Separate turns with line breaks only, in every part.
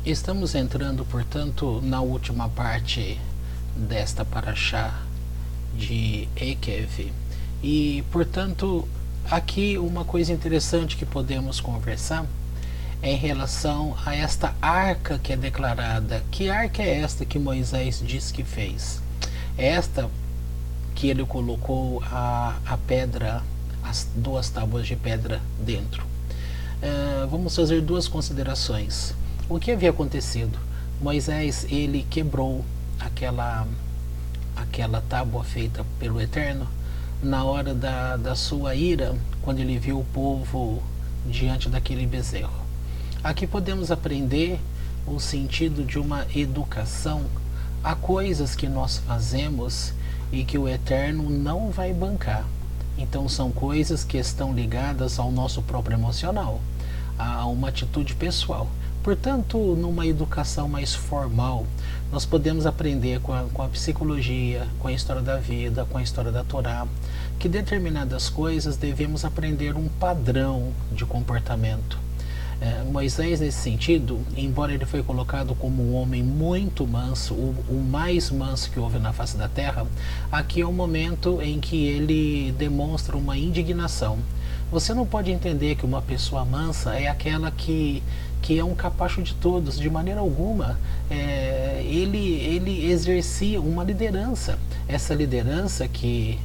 Estamos entrando, portanto, na última parte desta paraxá de Ekev. E, portanto, aqui uma coisa interessante que podemos conversar é em relação a esta arca que é declarada. Que arca é esta que Moisés diz que fez? É esta que ele colocou a pedra, as duas tábuas de pedra dentro. Vamos fazer duas considerações. O que havia acontecido? Moisés, ele quebrou aquela tábua feita pelo Eterno na hora da sua ira, quando ele viu o povo diante daquele bezerro. Aqui podemos aprender o sentido de uma educação a coisas que nós fazemos e que o Eterno não vai bancar. Então são coisas que estão ligadas ao nosso próprio emocional, a uma atitude pessoal. Portanto, numa educação mais formal, nós podemos aprender com a psicologia, com a história da vida, com a história da Torá, que determinadas coisas devemos aprender um padrão de comportamento. Moisés, nesse sentido, embora ele foi colocado como um homem muito manso, o mais manso que houve na face da terra, aqui é um momento em que ele demonstra uma indignação. Você não pode entender que uma pessoa mansa é aquela que é um capacho de todos, de maneira alguma. Ele exercia uma liderança. Essa liderança que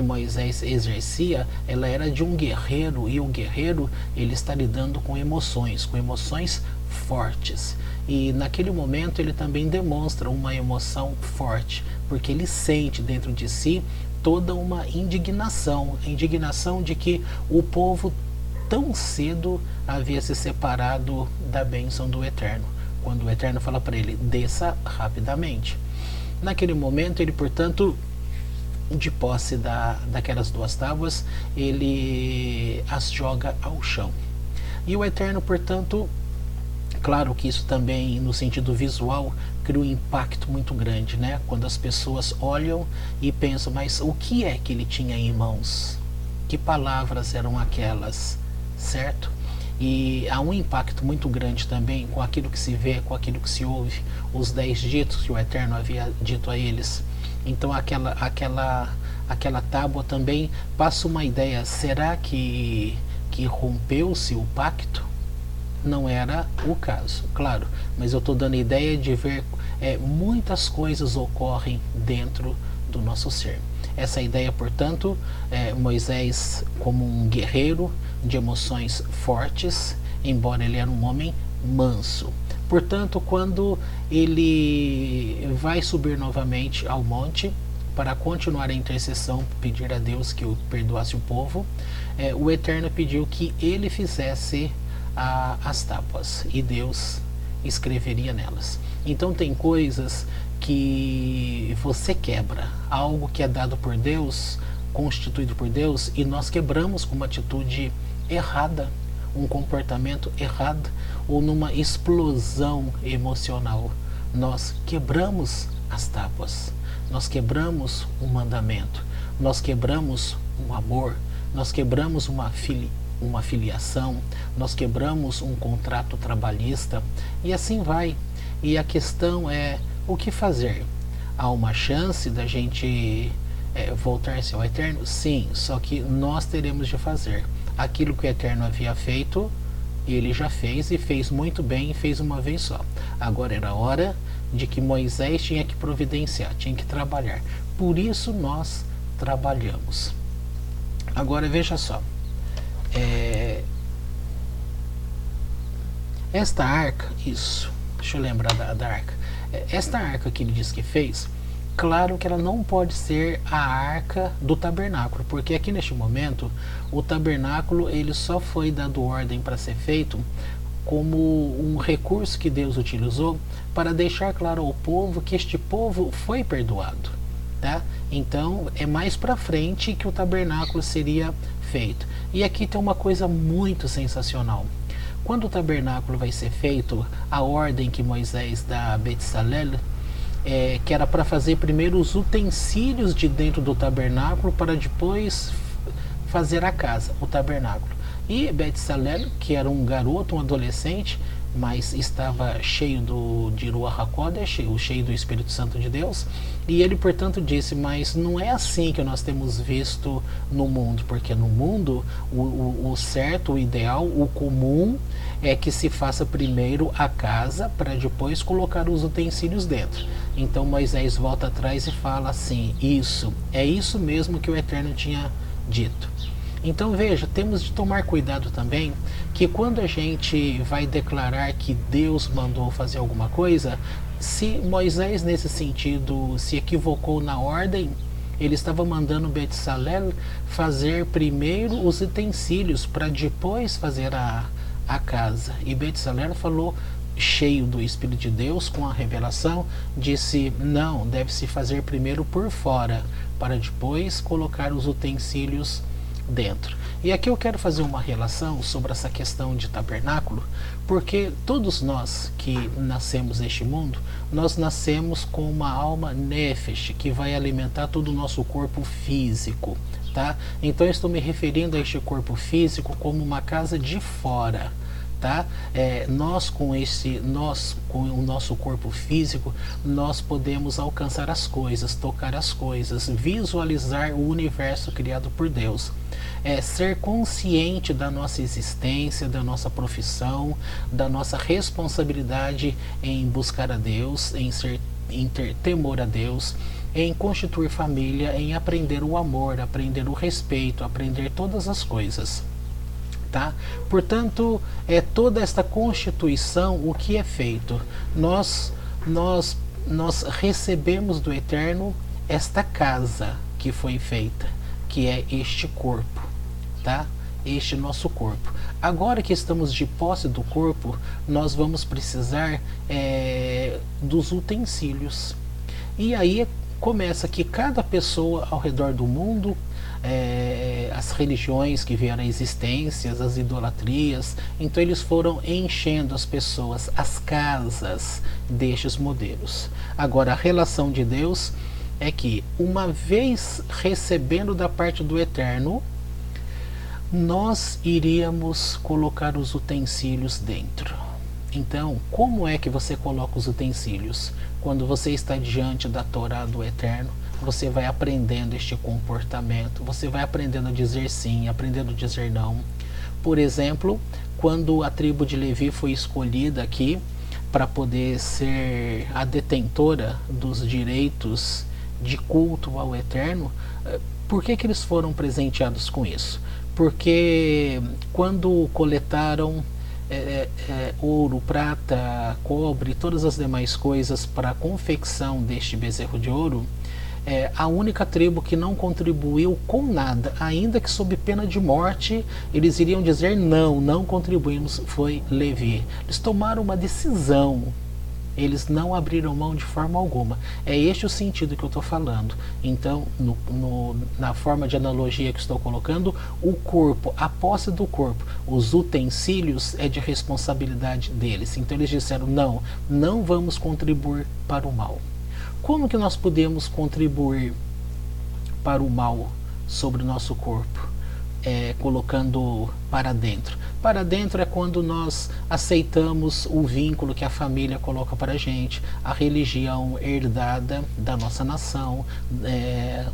Moisés exercia, ela era de um guerreiro, e o guerreiro, ele está lidando com emoções fortes. E naquele momento ele também demonstra uma emoção forte, porque ele sente dentro de si toda uma indignação, a indignação de que o povo tão cedo havia se separado da bênção do Eterno, quando o Eterno fala para ele, desça rapidamente. Naquele momento ele, portanto, de posse daquelas duas tábuas, ele as joga ao chão. E o Eterno, portanto, claro que isso também no sentido visual cria um impacto muito grande, né? Quando as pessoas olham e pensam, mas o que é que ele tinha em mãos? Que palavras eram aquelas? Certo? E há um impacto muito grande também com aquilo que se vê, com aquilo que se ouve, os 10 ditos que o Eterno havia dito a eles. Então aquela tábua também passa uma ideia, será que rompeu-se o pacto? Não era o caso, claro, mas eu estou dando a ideia de ver muitas coisas ocorrem dentro do nosso ser. Essa ideia, portanto, Moisés como um guerreiro de emoções fortes, embora ele era um homem manso. Portanto, quando ele vai subir novamente ao monte para continuar a intercessão, pedir a Deus que o perdoasse o povo, o Eterno pediu que ele fizesse as tábuas e Deus escreveria nelas. Então tem coisas que você quebra, algo que é dado por Deus, constituído por Deus, e nós quebramos com uma atitude errada, um comportamento errado, ou numa explosão emocional. Nós quebramos as tábuas, nós quebramos um mandamento, nós quebramos um amor, nós quebramos uma filiação, nós quebramos um contrato trabalhista, e assim vai. E a questão é o que fazer? Há uma chance da gente voltar-se ao Eterno? Sim, só que nós teremos de fazer aquilo que o Eterno havia feito. Ele já fez, e fez muito bem, e fez uma vez só. Agora era hora de que Moisés tinha que providenciar, tinha que trabalhar. Por isso nós trabalhamos. Agora veja só, esta arca, deixa eu lembrar da arca. Esta arca que ele diz que fez, claro que ela não pode ser a arca do tabernáculo, porque aqui neste momento o tabernáculo ele só foi dado ordem para ser feito como um recurso que Deus utilizou para deixar claro ao povo que este povo foi perdoado, tá? Então é mais para frente que o tabernáculo seria feito. E aqui tem uma coisa muito sensacional. Quando o tabernáculo vai ser feito, a ordem que Moisés dá a Betsalel, que era para fazer primeiro os utensílios de dentro do tabernáculo para depois fazer a casa, o tabernáculo. E Betsalel, que era um garoto, um adolescente, mas estava cheio de Ruach HaKodesh, cheio do Espírito Santo de Deus, e ele, portanto, disse, mas não é assim que nós temos visto no mundo, porque no mundo o certo, o ideal, o comum é que se faça primeiro a casa para depois colocar os utensílios dentro. Então Moisés volta atrás e fala assim, é isso mesmo que o Eterno tinha dito. Então veja, temos de tomar cuidado também que quando a gente vai declarar que Deus mandou fazer alguma coisa, se Moisés nesse sentido se equivocou na ordem, ele estava mandando Betsalel fazer primeiro os utensílios para depois fazer a casa. E Betsalel falou, cheio do Espírito de Deus, com a revelação, disse, não, deve-se fazer primeiro por fora, para depois colocar os utensílios dentro. E aqui eu quero fazer uma relação sobre essa questão de tabernáculo, porque todos nós que nascemos neste mundo, nós nascemos com uma alma nefesh, que vai alimentar todo o nosso corpo físico, tá? Então eu estou me referindo a este corpo físico como uma casa de fora. Tá? Nós com o nosso corpo físico, nós podemos alcançar as coisas, tocar as coisas, visualizar o universo criado por Deus, ser consciente da nossa existência, da nossa profissão, da nossa responsabilidade em buscar a Deus, em ter temor a Deus, em constituir família, em aprender o amor, aprender o respeito, aprender todas as coisas. Tá? Portanto, toda esta constituição, o que é feito? Nós recebemos do Eterno esta casa que foi feita, que é este corpo, tá? Este nosso corpo. Agora que estamos de posse do corpo, nós vamos precisar dos utensílios. E aí começa que cada pessoa ao redor do mundo, as religiões que vieram à existência, as idolatrias, então eles foram enchendo as pessoas, as casas destes modelos. Agora a relação de Deus é que, uma vez recebendo da parte do Eterno, nós iríamos colocar os utensílios dentro. Então, como é que você coloca os utensílios? Quando você está diante da Torá do Eterno, você vai aprendendo este comportamento, você vai aprendendo a dizer sim, aprendendo a dizer não. Por exemplo, quando a tribo de Levi foi escolhida aqui para poder ser a detentora dos direitos de culto ao Eterno, por que eles foram presenteados com isso? Porque quando coletaram ouro, prata, cobre, todas as demais coisas para a confecção deste bezerro de ouro, a única tribo que não contribuiu com nada, ainda que sob pena de morte, eles iriam dizer não contribuímos, foi Levi. Eles tomaram uma decisão, eles não abriram mão de forma alguma. É este o sentido que eu estou falando. Então, na forma de analogia que estou colocando, o corpo, a posse do corpo, os utensílios é de responsabilidade deles. Então eles disseram, não vamos contribuir para o mal. Como que nós podemos contribuir para o mal sobre o nosso corpo? Colocando para dentro. Para dentro é quando nós aceitamos o vínculo que a família coloca para a gente, a religião herdada da nossa nação,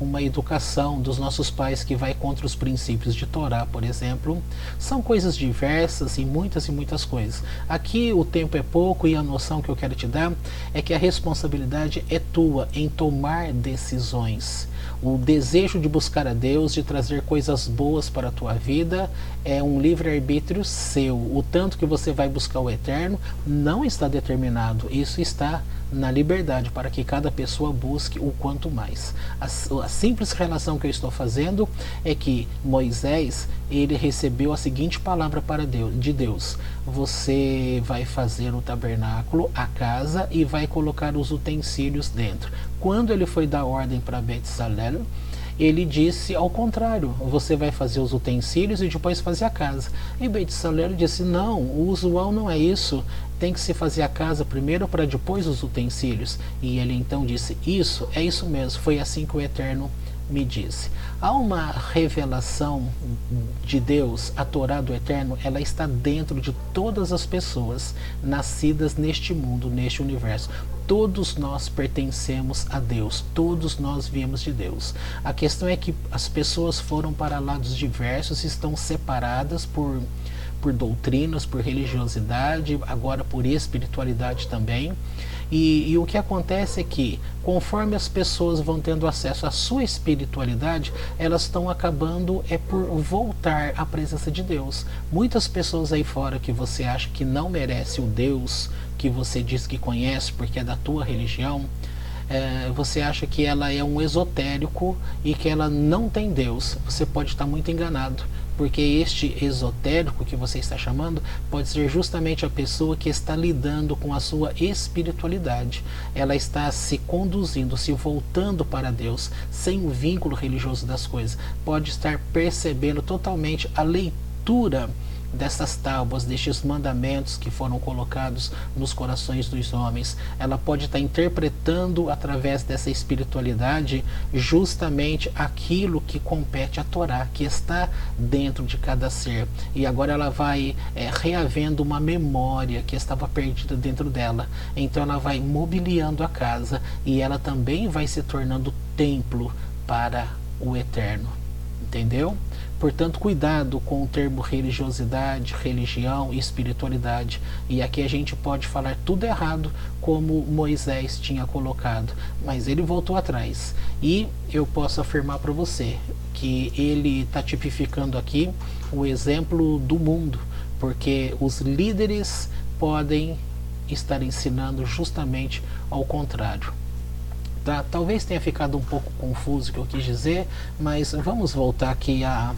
uma educação dos nossos pais que vai contra os princípios de Torá, por exemplo. São coisas diversas e muitas coisas. Aqui o tempo é pouco e a noção que eu quero te dar é que a responsabilidade é tua em tomar decisões. O desejo de buscar a Deus, de trazer coisas boas para a tua vida, é um livre-arbítrio seu. O tanto que você vai buscar o Eterno não está determinado. Isso está na liberdade, para que cada pessoa busque o quanto mais. A simples relação que eu estou fazendo é que Moisés, ele recebeu a seguinte palavra de Deus: você vai fazer o tabernáculo, a casa, e vai colocar os utensílios dentro. Quando ele foi dar ordem para Betsalel, ele disse ao contrário: você vai fazer os utensílios e depois fazer a casa. E Betsalel disse: não, o usual não é isso, tem que se fazer a casa primeiro para depois os utensílios. E ele então disse: é isso mesmo, foi assim que o Eterno me disse. Há uma revelação de Deus, a Torá do Eterno, ela está dentro de todas as pessoas nascidas neste mundo, neste universo. Todos nós pertencemos a Deus, todos nós viemos de Deus. A questão é que as pessoas foram para lados diversos, estão separadas por doutrinas, por religiosidade, agora por espiritualidade também. E o que acontece é que, conforme as pessoas vão tendo acesso à sua espiritualidade, elas estão acabando por voltar à presença de Deus. Muitas pessoas aí fora que você acha que não merece o Deus que você diz que conhece porque é da tua religião, você acha que ela é um esotérico e que ela não tem Deus. Você pode estar muito enganado, porque este esotérico que você está chamando pode ser justamente a pessoa que está lidando com a sua espiritualidade. Ela está se conduzindo, se voltando para Deus, sem o vínculo religioso das coisas. Pode estar percebendo totalmente a leitura dessas tábuas, destes mandamentos que foram colocados nos corações dos homens. Ela pode estar interpretando através dessa espiritualidade justamente aquilo que compete à Torá, que está dentro de cada ser, e agora ela vai reavendo uma memória que estava perdida dentro dela. Então ela vai mobiliando a casa e ela também vai se tornando templo para o Eterno. Entendeu? Portanto, cuidado com o termo religiosidade, religião e espiritualidade. E aqui a gente pode falar tudo errado, como Moisés tinha colocado. Mas ele voltou atrás. E eu posso afirmar para você que ele está tipificando aqui o exemplo do mundo. Porque os líderes podem estar ensinando justamente ao contrário. Tá? Talvez tenha ficado um pouco confuso o que eu quis dizer, mas vamos voltar aqui à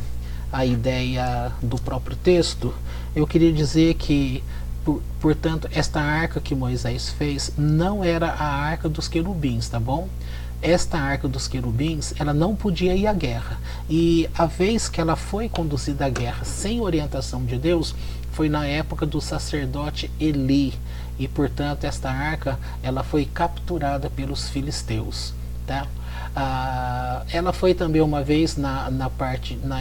ideia do próprio texto. Eu queria dizer que, portanto, esta arca que Moisés fez não era a arca dos querubins, tá bom? Esta arca dos querubins, ela não podia ir à guerra. E a vez que ela foi conduzida à guerra sem orientação de Deus, foi na época do sacerdote Eli. E, portanto, esta arca ela foi capturada pelos filisteus. Tá? Ela foi também uma vez na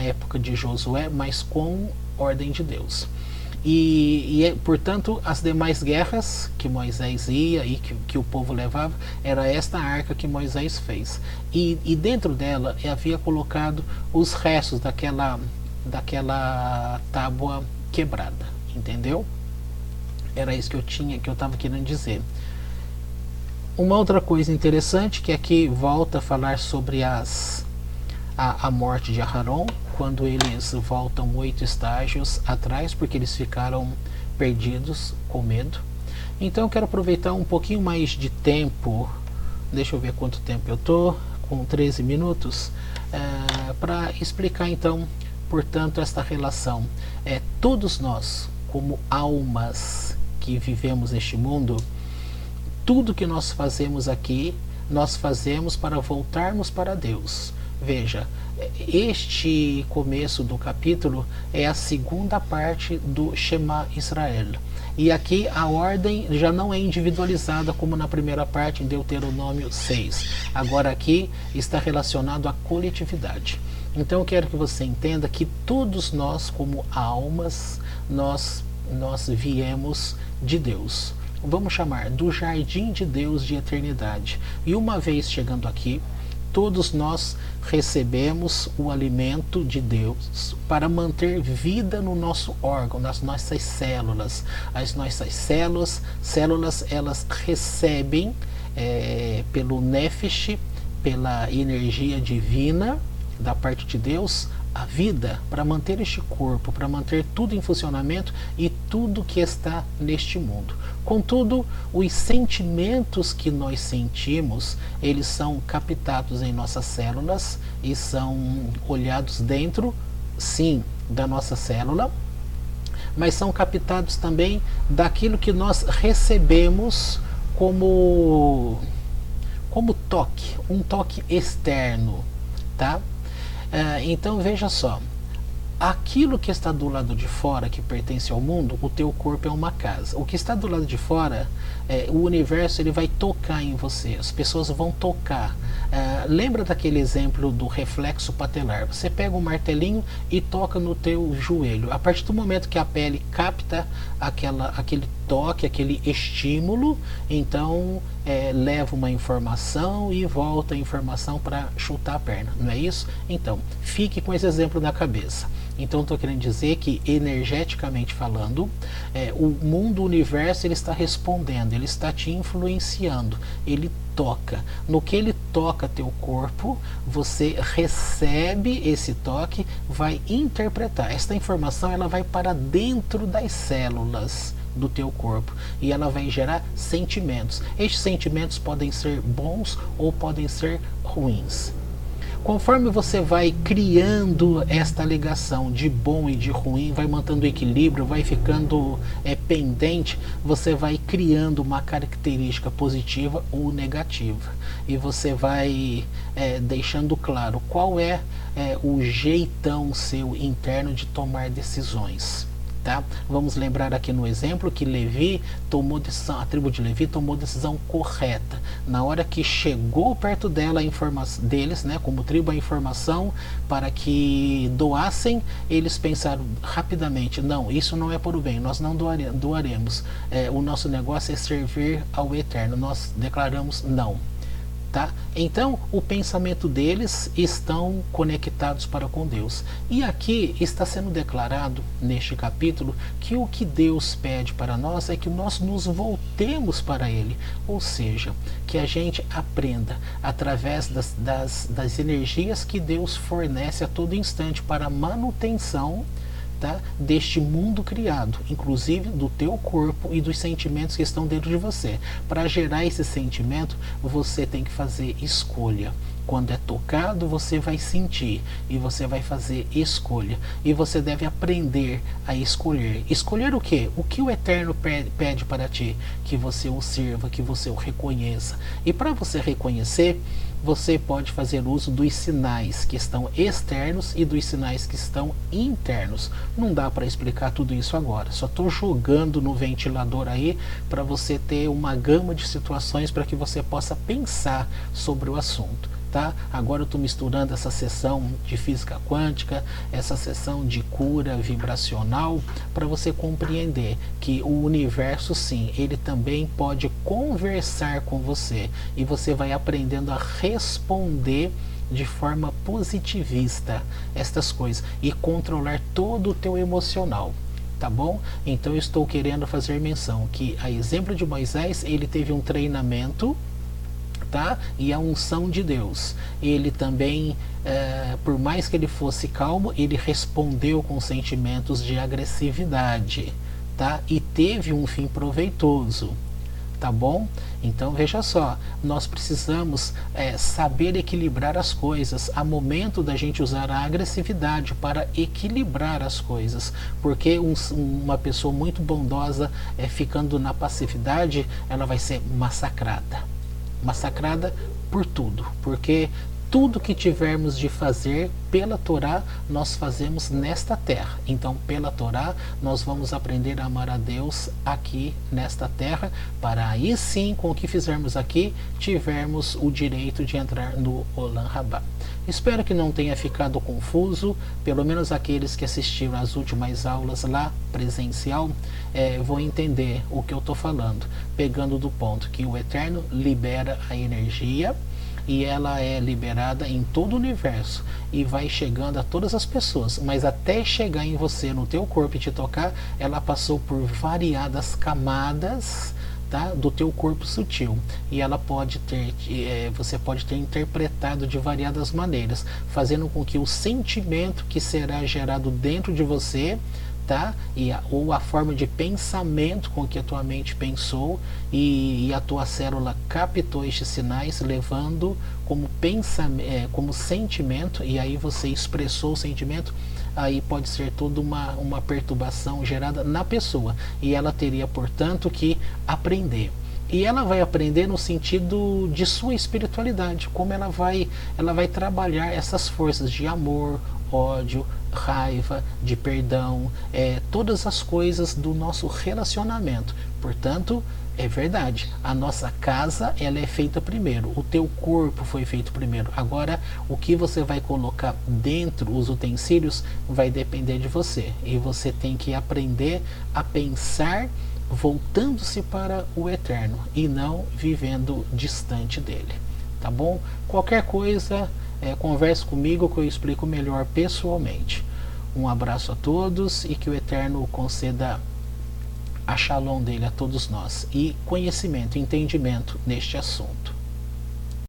época de Josué, mas com ordem de Deus. Portanto, as demais guerras que Moisés ia e que o povo levava, era esta arca que Moisés fez. E dentro dela havia colocado os restos daquela tábua quebrada. Entendeu? Era isso que eu estava querendo dizer. Uma outra coisa interessante, que aqui volta a falar sobre a morte de Aharon, quando eles voltam 8 estágios atrás, porque eles ficaram perdidos, com medo. Então eu quero aproveitar um pouquinho mais de tempo, deixa eu ver quanto tempo eu estou, com 13 minutos, para explicar então, portanto, esta relação. Todos nós, como almas que vivemos neste mundo, tudo que nós fazemos aqui, nós fazemos para voltarmos para Deus. Veja, este começo do capítulo é a segunda parte do Shema Israel. E aqui a ordem já não é individualizada como na primeira parte, em Deuteronômio 6. Agora aqui está relacionado à coletividade. Então eu quero que você entenda que todos nós, como almas, nós viemos de Deus. Vamos chamar do jardim de Deus de eternidade. E uma vez chegando aqui, todos nós recebemos o alimento de Deus para manter vida no nosso órgão, nas nossas células. As nossas células elas recebem pelo Nefesh, pela energia divina da parte de Deus, a vida para manter este corpo, para manter tudo em funcionamento e tudo que está neste mundo. Contudo, os sentimentos que nós sentimos, eles são captados em nossas células e são olhados dentro, sim, da nossa célula, mas são captados também daquilo que nós recebemos como toque, um toque externo, tá? Então veja só, aquilo que está do lado de fora, que pertence ao mundo, o teu corpo é uma casa. O que está do lado de fora, o universo, ele vai tocar em você, as pessoas vão tocar. Lembra daquele exemplo do reflexo patelar? Você pega um martelinho e toca no teu joelho. A partir do momento que a pele capta aquele toque, aquele estímulo, então leva uma informação e volta a informação para chutar a perna, não é isso? Então, fique com esse exemplo na cabeça. Então, estou querendo dizer que, energeticamente falando, o mundo, o universo, ele está respondendo, ele está te influenciando, ele toca. No que ele toca teu corpo, você recebe esse toque, vai interpretar. Esta informação ela vai para dentro das células do teu corpo e ela vai gerar sentimentos. Estes sentimentos podem ser bons ou podem ser ruins. Conforme você vai criando esta ligação de bom e de ruim, vai mantendo o equilíbrio, vai ficando pendente, você vai criando uma característica positiva ou negativa. E você vai deixando claro qual é o jeitão seu interno de tomar decisões. Tá? Vamos lembrar aqui no exemplo que Levi tomou decisão, a tribo de Levi tomou decisão correta. Na hora que chegou perto dela a informação deles, né, como tribo, a informação para que doassem, eles pensaram rapidamente: não, isso não é por o bem, nós não doaremos. O nosso negócio é servir ao Eterno. Nós declaramos não. Tá? Então o pensamento deles estão conectados para com Deus. E aqui está sendo declarado neste capítulo que o que Deus pede para nós é que nós nos voltemos para Ele, ou seja, que a gente aprenda através das energias que Deus fornece a todo instante para a manutenção, tá, deste mundo criado, inclusive do teu corpo e dos sentimentos que estão dentro de você. Para gerar esse sentimento, você tem que fazer escolha. Quando é tocado, você vai sentir e você vai fazer escolha. E você deve aprender a escolher. Escolher o quê? O que o Eterno pede para ti? Que você o sirva, que você o reconheça. E para você reconhecer, você pode fazer uso dos sinais que estão externos e dos sinais que estão internos. Não dá para explicar tudo isso agora. Só estou jogando no ventilador aí para você ter uma gama de situações para que você possa pensar sobre o assunto. Tá? Agora eu estou misturando essa sessão de física quântica, essa sessão de cura vibracional, para você compreender que o universo, sim, ele também pode conversar com você e você vai aprendendo a responder de forma positivista estas coisas e controlar todo o teu emocional. Tá bom? Então eu estou querendo fazer menção que, a exemplo de Moisés, ele teve um treinamento, tá? E a unção de Deus. Ele também, por mais que ele fosse calmo, ele respondeu com sentimentos de agressividade, tá? E teve um fim proveitoso. Tá bom? Então veja só, nós precisamos saber equilibrar as coisas. Há momento da gente usar a agressividade para equilibrar as coisas, porque uma pessoa muito bondosa ficando na passividade, ela vai ser massacrada por tudo, porque tudo que tivermos de fazer pela Torá, nós fazemos nesta terra. Então, pela Torá, nós vamos aprender a amar a Deus aqui nesta terra, para aí sim, com o que fizermos aqui, tivermos o direito de entrar no Olam Rabá. Espero que não tenha ficado confuso, pelo menos aqueles que assistiram às últimas aulas lá, presencial, vão entender o que eu estou falando, pegando do ponto que o Eterno libera a energia, e ela é liberada em todo o universo e vai chegando a todas as pessoas, mas até chegar em você, no teu corpo e te tocar, ela passou por variadas camadas, tá, do teu corpo sutil, e ela pode ter, você pode ter interpretado de variadas maneiras, fazendo com que o sentimento que será gerado dentro de você, tá? Ou a forma de pensamento com que a tua mente pensou e a tua célula captou estes sinais, levando como como sentimento, e aí você expressou o sentimento, aí pode ser toda uma perturbação gerada na pessoa, e ela teria, portanto, que aprender. E ela vai aprender no sentido de sua espiritualidade, como ela vai trabalhar essas forças de amor, ódio, raiva, de perdão, todas as coisas do nosso relacionamento. Portanto, é verdade, a nossa casa ela é feita primeiro, o teu corpo foi feito primeiro. Agora, o que você vai colocar dentro, os utensílios, vai depender de você. E você tem que aprender a pensar voltando-se para o eterno e não vivendo distante dele. Tá bom? Qualquer coisa, converse comigo que eu explico melhor pessoalmente. Um abraço a todos e que o eterno conceda a shalom dele a todos nós e conhecimento, entendimento neste assunto.